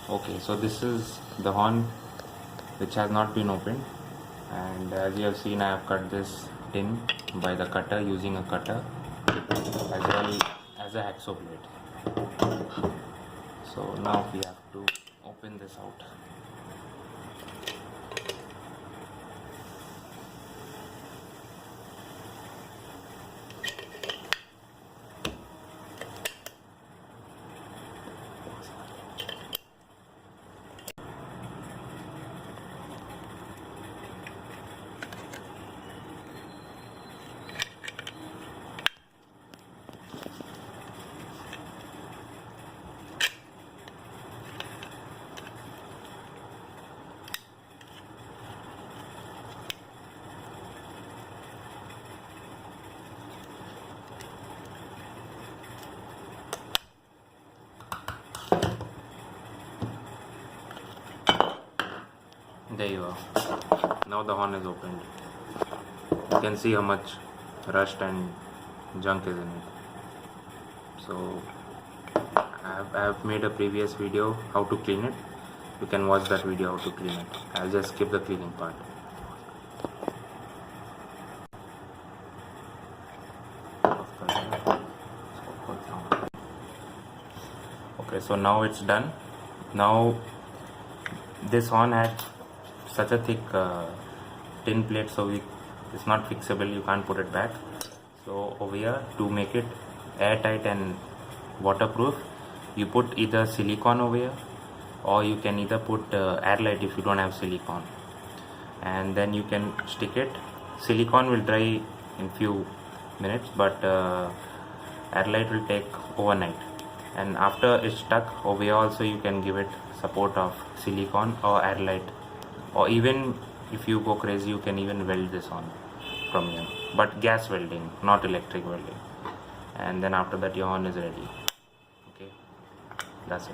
Okay, so this is the horn which has not been opened, and as you have seen, I have cut this tin by the cutter using a cutter as well as a hacksaw blade. So now we have to open this out. There you are. Now the horn is opened. You can see how much rust and junk is in it. So I have made a previous video how to clean it. You can watch that video how to clean it. I'll just skip the cleaning part. Okay, so now it's done. Now this horn had such a thick tin plate, so it's not fixable, you can't put it back. So over here, to make it airtight and waterproof, you put either silicone over here, or you can either put Arlite if you don't have silicone, and then you can stick it. Silicone will dry in few minutes, but Arlite will take overnight. And after it's stuck over here also, you can give it support of silicone or Arlite, or even if you go crazy, you can even weld this on from here, but gas welding, not electric welding. And then after that, your horn is ready. Okay, that's it.